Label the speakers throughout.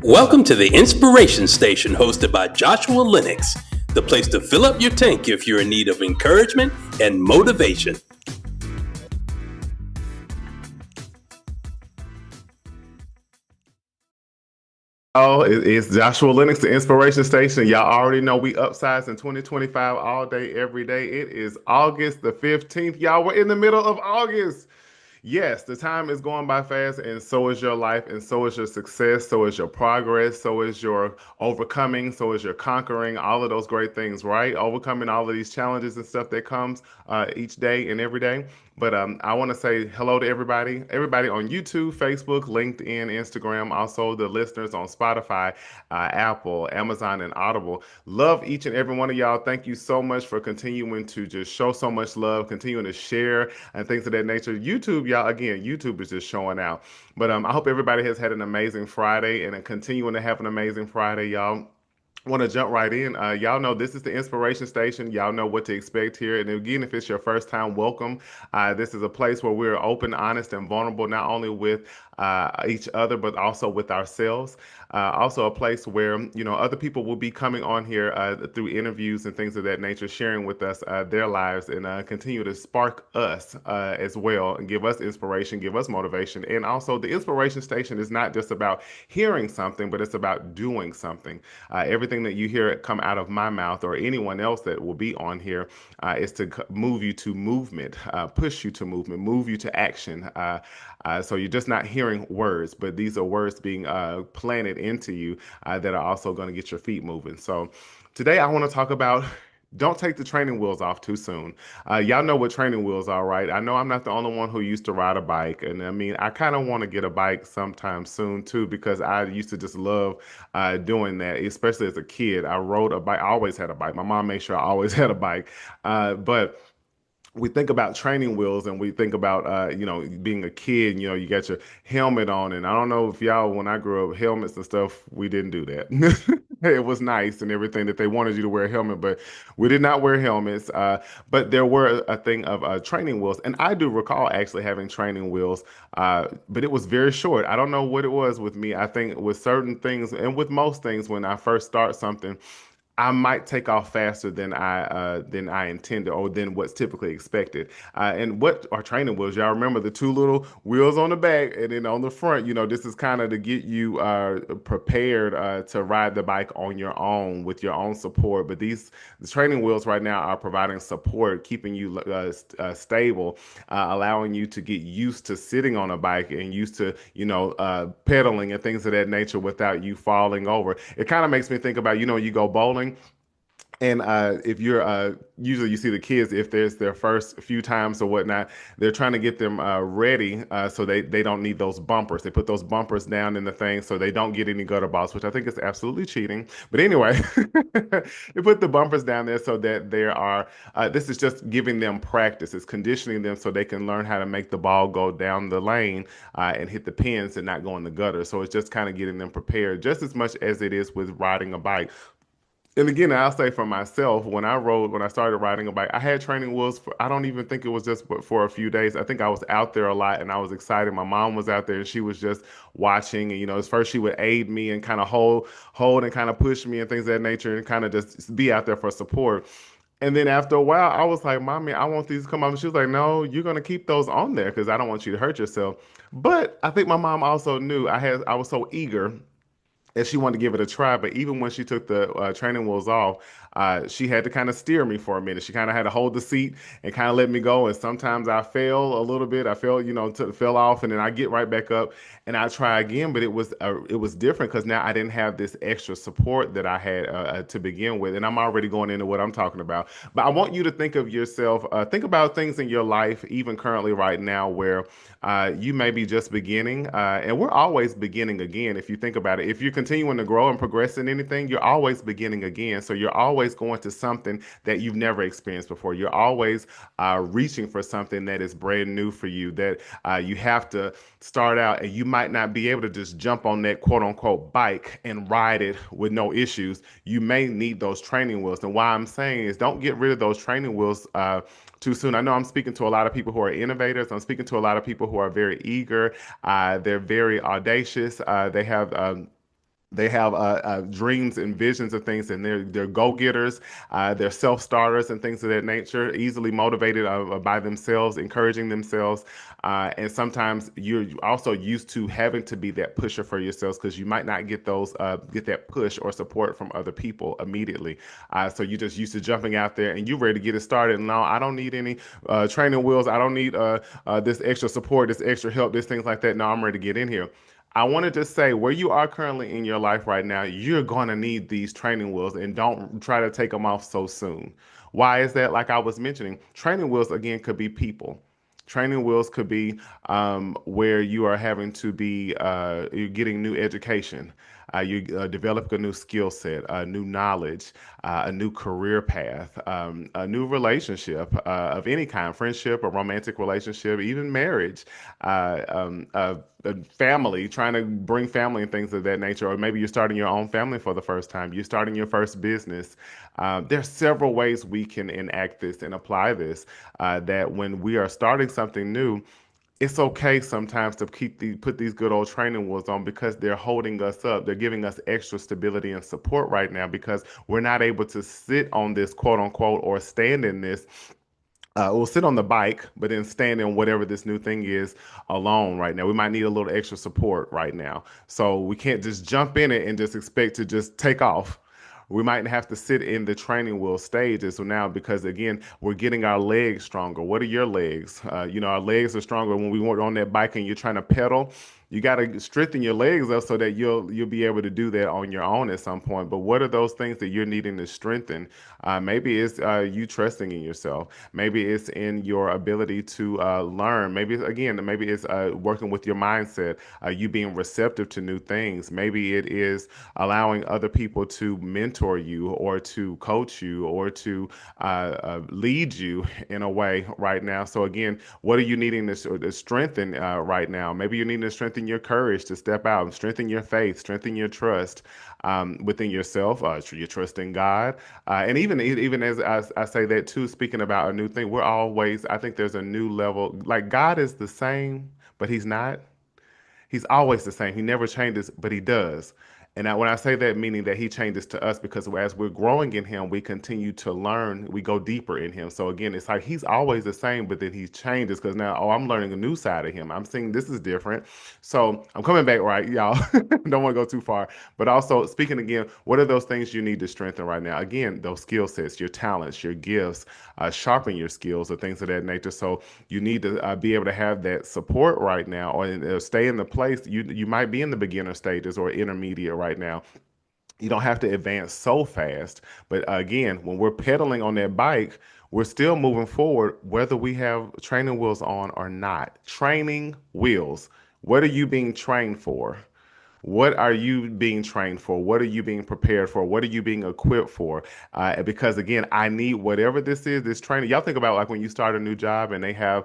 Speaker 1: Welcome to the Inspiration Station hosted by Joshua Lenox, the place to fill up your tank if you're in need of encouragement and motivation.
Speaker 2: Oh, it's Joshua Lenox, the Inspiration Station. Y'all already know we upsized in 2025 all day, every day. It is August the 15th. Y'all, we're in the middle of August. Yes, the time is going by fast, and so is your life, and so is your success, so is your progress, so is your overcoming, so is your conquering, all of those great things, right? Overcoming all of these challenges and stuff that comes each day and every day. But I want to say hello to everybody on YouTube, Facebook, LinkedIn, Instagram, also the listeners on Spotify, Apple, Amazon, and Audible. Love each and every one of y'all. Thank you so much for continuing to just show so much love, continuing to share and things of that nature. YouTube, y'all, again, YouTube is just showing out. But I hope everybody has had an amazing Friday and continuing to have an amazing Friday, y'all. Want to jump right in. Y'all know this is the Inspiration Station. Y'all know what to expect here. And again, if it's your first time, welcome. This is a place where we're open, honest, and vulnerable, not only with each other, but also with ourselves. Also, a place where other people will be coming on here through interviews and things of that nature, sharing with us their lives and continue to spark us as well and give us inspiration, give us motivation. And also, the Inspiration Station is not just about hearing something, but it's about doing something. Everything that you hear come out of my mouth or anyone else that will be on here is to move you to movement, push you to movement, move you to action. So you're just not hearing words, but these are words being planted into you that are also going to get your feet moving. So today I want to talk about don't take the training wheels off too soon. Y'all know what training wheels are, right? I know I'm not the only one who used to ride a bike. And I mean, I kind of want to get a bike sometime soon too, because I used to just love doing that, especially as a kid. I rode a bike. I always had a bike. My mom made sure I always had a bike. But we think about training wheels and we think about being a kid, you got your helmet on. And I don't know if y'all, when I grew up, helmets and stuff, we didn't do that. It was nice and everything that they wanted you to wear a helmet, but we did not wear helmets. But there were a thing of training wheels, and I do recall actually having training wheels, but it was very short. I don't know what it was with me. I think with certain things and with most things, when I first start something, I might take off faster than I intended or than what's typically expected. And what are training wheels? Y'all remember the two little wheels on the back and then on the front. This is kind of to get you prepared to ride the bike on your own with your own support. But the training wheels right now are providing support, keeping you stable, allowing you to get used to sitting on a bike and used to pedaling and things of that nature without you falling over. It kind of makes me think about you go bowling. And if you're usually you see the kids if there's their first few times or whatnot, they're trying to get them ready so they don't need those bumpers. They put those bumpers down in the thing so they don't get any gutter balls, which I think is absolutely cheating. But anyway, they put the bumpers down there so that there are. This is just giving them practice. It's conditioning them so they can learn how to make the ball go down the lane and hit the pins and not go in the gutter. So it's just kind of getting them prepared, just as much as it is with riding a bike. And again, I'll say for myself, when I started riding a bike, I had training wheels for, I don't even think it was just for a few days. I think I was out there a lot and I was excited. My mom was out there and she was just watching. And, at first she would aid me and kind of hold and kind of push me and things of that nature and kind of just be out there for support. And then after a while, I was like, Mommy, I want these to come off. And she was like, No, you're going to keep those on there because I don't want you to hurt yourself. But I think my mom also knew I was so eager and she wanted to give it a try. But even when she took the training wheels off, she had to kind of steer me for a minute. She kind of had to hold the seat and kind of let me go. And sometimes I fell a little bit. I fell, fell off, and then I get right back up and I try again. But it was different because now I didn't have this extra support that I had to begin with. And I'm already going into what I'm talking about. But I want you to think of yourself, think about things in your life, even currently right now, where you may be just beginning. And we're always beginning again. If you think about it, if you're continuing to grow and progress in anything, you're always beginning again. So you're always going to something that you've never experienced before. You're always reaching for something that is brand new for you, that you have to start out, and you might not be able to just jump on that quote unquote bike and ride it with no issues. You may need those training wheels. And why I'm saying is don't get rid of those training wheels too soon. I know I'm speaking to a lot of people who are innovators. I'm speaking to a lot of people who are very eager. They're very audacious. They have They have dreams and visions of things, and they're go-getters, they're self-starters and things of that nature, easily motivated by themselves, encouraging themselves. And sometimes you're also used to having to be that pusher for yourselves because you might not get that push or support from other people immediately. So you're just used to jumping out there and you're ready to get it started. No, I don't need any training wheels. I don't need this extra support, this extra help, this things like that. No, I'm ready to get in here. I want to just say where you are currently in your life right now, you're going to need these training wheels and don't try to take them off so soon. Why is that? Like I was mentioning, training wheels again could be people. Training wheels could be where you are having to be, you're getting new education. You develop a new skill set, new knowledge, a new career path, a new relationship of any kind, friendship, a romantic relationship, even marriage, a family, trying to bring family and things of that nature, or maybe you're starting your own family for the first time, you're starting your first business. There's several ways we can enact this and apply this. That when we are starting something new, it's okay sometimes to put these good old training wheels on because they're holding us up. They're giving us extra stability and support right now because we're not able to sit on this quote unquote or stand in this. We'll sit on the bike, but then stand in whatever this new thing is alone right now. We might need a little extra support right now. So we can't just jump in it and just expect to just take off. We might have to sit in the training wheel stages. So now, because again, we're getting our legs stronger. What are your legs? Our legs are stronger when we were on that bike and you're trying to pedal. You got to strengthen your legs up so that you'll be able to do that on your own at some point. But what are those things that you're needing to strengthen? Maybe it's you trusting in yourself. Maybe it's in your ability to learn. Maybe it's working with your mindset. You being receptive to new things. Maybe it is allowing other people to mentor you or to coach you or to lead you in a way right now. So again, what are you needing to strengthen right now? Maybe you're needing to strengthen your courage to step out, strengthen your faith, strengthen your trust within yourself, your trust in God, and even as I say that too. Speaking about a new thing, I think there's a new level. Like God is the same, but He's not. He's always the same. He never changes, but he does. And when I say that, meaning that he changes to us because as we're growing in him, we continue to learn, we go deeper in him. So again, it's like he's always the same, but then he changes because now, oh, I'm learning a new side of him. I'm seeing this is different. So I'm coming back, right, y'all? Don't want to go too far. But also, speaking again, what are those things you need to strengthen right now? Again, those skill sets, your talents, your gifts, sharpen your skills, or things of that nature. So you need to be able to have that support right now, or stay in the place. You might be in the beginner stages or intermediate right now. You don't have to advance so fast. But again, when we're pedaling on that bike, we're still moving forward, whether we have training wheels on or not. Training wheels. What are you being trained for? What are you being trained for? What are you being prepared for? What are you being equipped for? Because again, I need whatever this is, this training. Y'all think about like when you start a new job and they have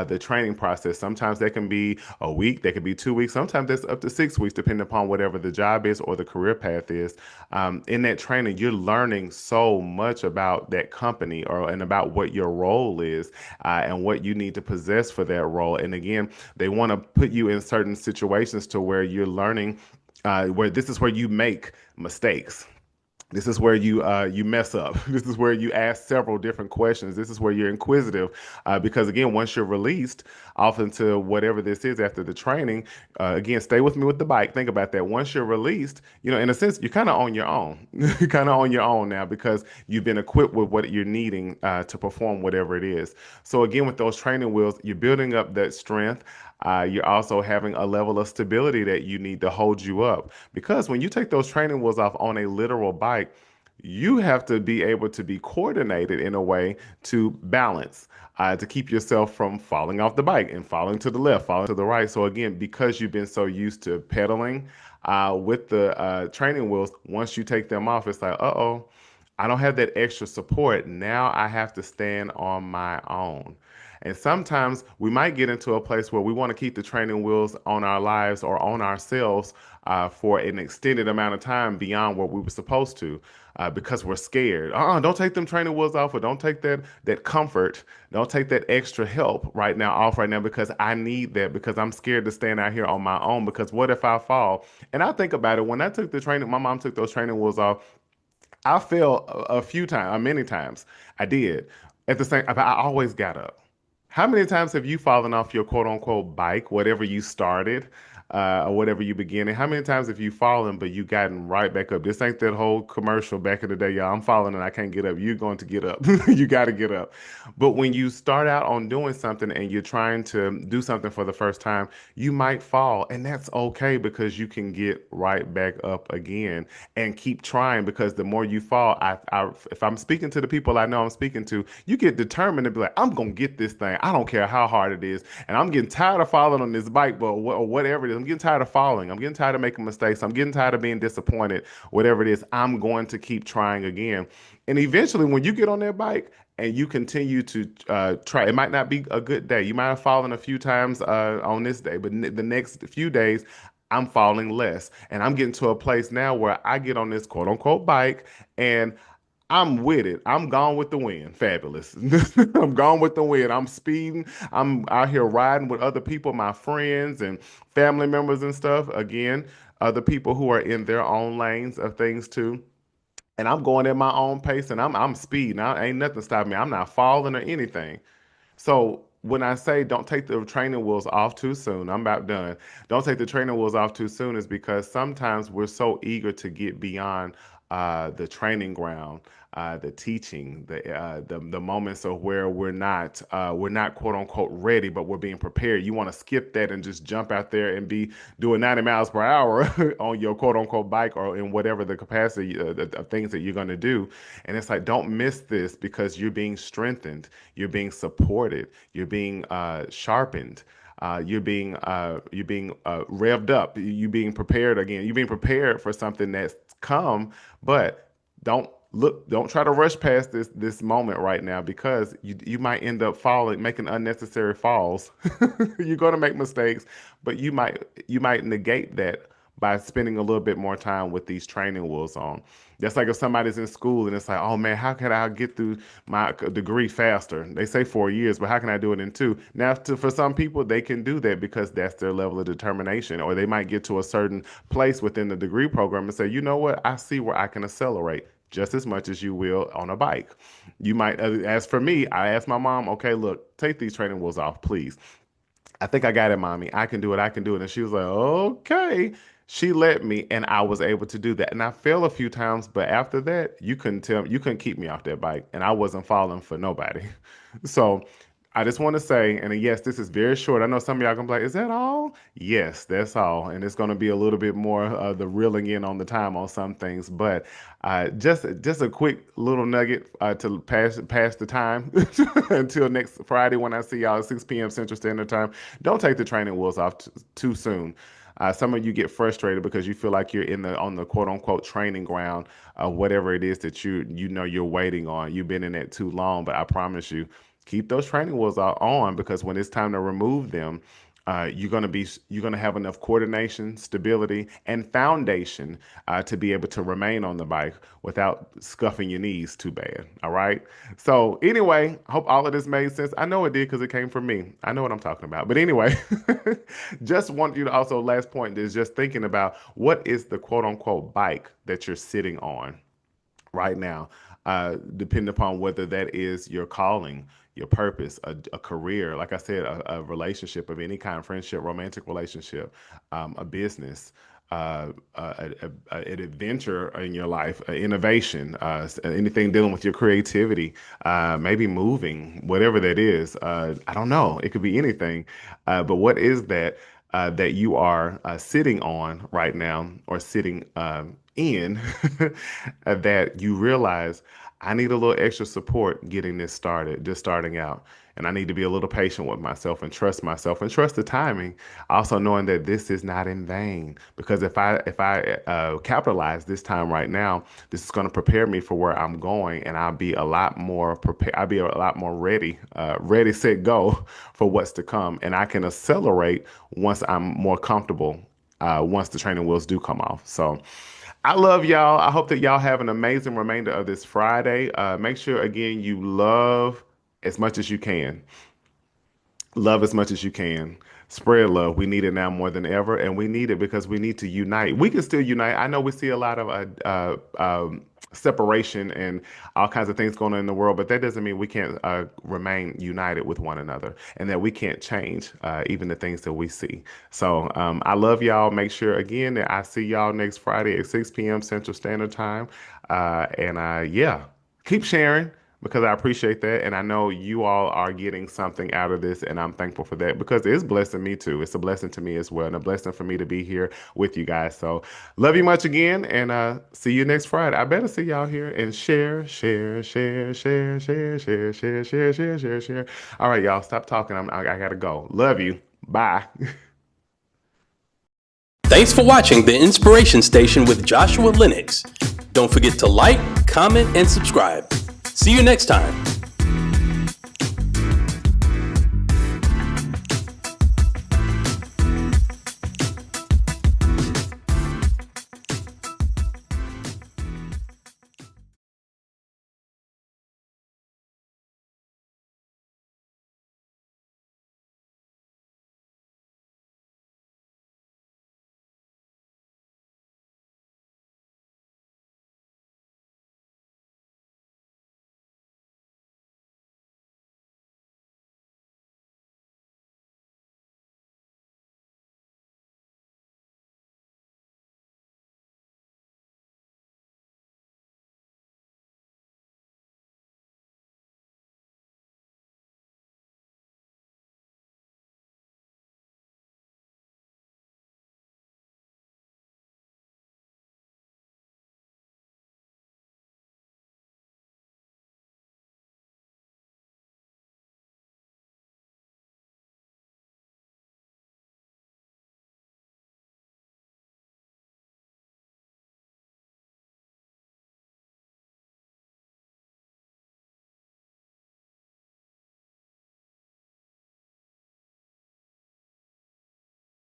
Speaker 2: the training process. Sometimes that can be a week, that can be 2 weeks. Sometimes that's up to 6 weeks, depending upon whatever the job is or the career path is. In that training, you're learning so much about that company and about what your role is and what you need to possess for that role. And again, they want to put you in certain situations to where you're learning where this is where you make mistakes. This is where you mess up. This is where you ask several different questions. This is where you're inquisitive, because again, once you're released off into whatever this is after the training, again, stay with me with the bike. Think about that. Once you're released, in a sense, you're kind of on your own. You're kind of on your own now because you've been equipped with what you're needing to perform whatever it is. So again, with those training wheels, you're building up that strength. You're also having a level of stability that you need to hold you up. Because when you take those training wheels off on a literal bike, you have to be able to be coordinated in a way to balance, to keep yourself from falling off the bike and falling to the left, falling to the right. So again, because you've been so used to pedaling with the training wheels, once you take them off, it's like, uh-oh, I don't have that extra support. Now I have to stand on my own. And sometimes we might get into a place where we want to keep the training wheels on our lives or on ourselves for an extended amount of time beyond what we were supposed to. Because we're scared. Don't take them training wheels off, or don't take that comfort, don't take that extra help right now off right now because I need that because I'm scared to stand out here on my own. Because what if I fall? And I think about it when I took the training, my mom took those training wheels off. I fell a few times, many times. I did. At the same, but I always got up. How many times have you fallen off your quote unquote bike, whatever you started, or whatever you began? And how many times have you fallen, but you gotten right back up? This ain't that whole commercial back in the day, y'all. I'm falling and I can't get up. You're going to get up. You got to get up. But when you start out on doing something and you're trying to do something for the first time, you might fall, and that's okay because you can get right back up again and keep trying because the more you fall, if I'm speaking to the people I know I'm speaking to, you get determined to be like, I'm gonna get this thing. I don't care how hard it is, and I'm getting tired of falling on this bike, but or whatever it is, I'm getting tired of falling. I'm getting tired of making mistakes. I'm getting tired of being disappointed. Whatever it is, I'm going to keep trying again. And eventually, when you get on that bike and you continue to try, it might not be a good day. You might have fallen a few times on this day, but the next few days, I'm falling less. And I'm getting to a place now where I get on this quote unquote bike and I'm with it. I'm gone with the wind. Fabulous. I'm gone with the wind. I'm speeding. I'm out here riding with other people, my friends and family members and stuff. Again, other people who are in their own lanes of things too. And I'm going at my own pace and I'm speeding. Ain't nothing stopping me. I'm not falling or anything. So when I say don't take the training wheels off too soon, I'm about done. Don't take the training wheels off too soon is because sometimes we're so eager to get beyond the training ground, the teaching, the moments of where we're not quote unquote ready, but we're being prepared. You want to skip that and just jump out there and be doing 90 miles per hour on your quote unquote bike or in whatever the capacity of things that you're going to do. And it's like, don't miss this because you're being strengthened, you're being supported, you're being sharpened. You're being revved up. You being prepared again. You're being prepared for something that's come, but don't try to rush past this moment right now because you might end up falling, making unnecessary falls. You're going to make mistakes, but you might negate that by spending a little bit more time with these training wheels on. That's like if somebody's in school and it's like, oh man, how can I get through my degree faster? They say 4 years, but how can I do it in two? Now, for some people, they can do that because that's their level of determination, or they might get to a certain place within the degree program and say, you know what, I see where I can accelerate just as much as you will on a bike. You might, as for me, I asked my mom, okay, look, take these training wheels off, please. I think I got it, mommy. I can do it. I can do it. And she was like, okay. She let me, and I was able to do that. And I fell a few times, but after that, you couldn't keep me off that bike, and I wasn't falling for nobody. So I just want to say, and yes, this is very short. I know some of y'all gonna be like, is that all? Yes, that's all. And it's gonna be a little bit more the reeling in on the time on some things, but just a quick little nugget to pass the time until next Friday when I see y'all at 6 p.m. Central Standard Time. Don't take the training wheels off too soon. Some of you get frustrated because you feel like you're on the quote unquote training ground, whatever it is that you know you're waiting on. You've been in it too long, but I promise you, keep those training wheels on because when it's time to remove them, you're gonna have enough coordination, stability, and foundation to be able to remain on the bike without scuffing your knees too bad. All right. So anyway, hope all of this made sense. I know it did because it came from me. I know what I'm talking about. But anyway, just want you to also last point is just thinking about what is the quote unquote bike that you're sitting on right now, depending upon whether that is your calling, your purpose, a career, like I said, a relationship of any kind, friendship, romantic relationship, a business, an adventure in your life, innovation, anything dealing with your creativity, maybe moving, whatever that is. I don't know. It could be anything. But what is that that you are sitting on right now or sitting in that you realize I need a little extra support getting this started, just starting out. And I need to be a little patient with myself and trust the timing. Also knowing that this is not in vain, because if I capitalize this time right now, this is going to prepare me for where I'm going, and I'll be a lot more prepared. I'll be a lot more ready, set, go for what's to come, and I can accelerate once I'm more comfortable. Once the training wheels do come off. So I love y'all. I hope that y'all have an amazing remainder of this Friday. Make sure, again, you love as much as you can. Love as much as you can. Spread love. We need it now more than ever, and we need it because we need to unite. We can still unite. I know we see a lot of separation and all kinds of things going on in the world, but that doesn't mean we can't remain united with one another, and that we can't change even the things that we see. So I love y'all. Make sure again that I see y'all next Friday at 6 p.m. Central Standard Time. Yeah, keep sharing because I appreciate that. And I know you all are getting something out of this, and I'm thankful for that because it's blessing me too. It's a blessing to me as well, and a blessing for me to be here with you guys. So love you much again, and see you next Friday. I better see y'all here and share, share, share, share, share, share, share, share, share, share, share. All right, y'all, stop talking. I gotta go. Love you. Bye.
Speaker 1: Thanks for watching The Inspiration Station with Joshua Lenox. Don't forget to like, comment, and subscribe. See you next time.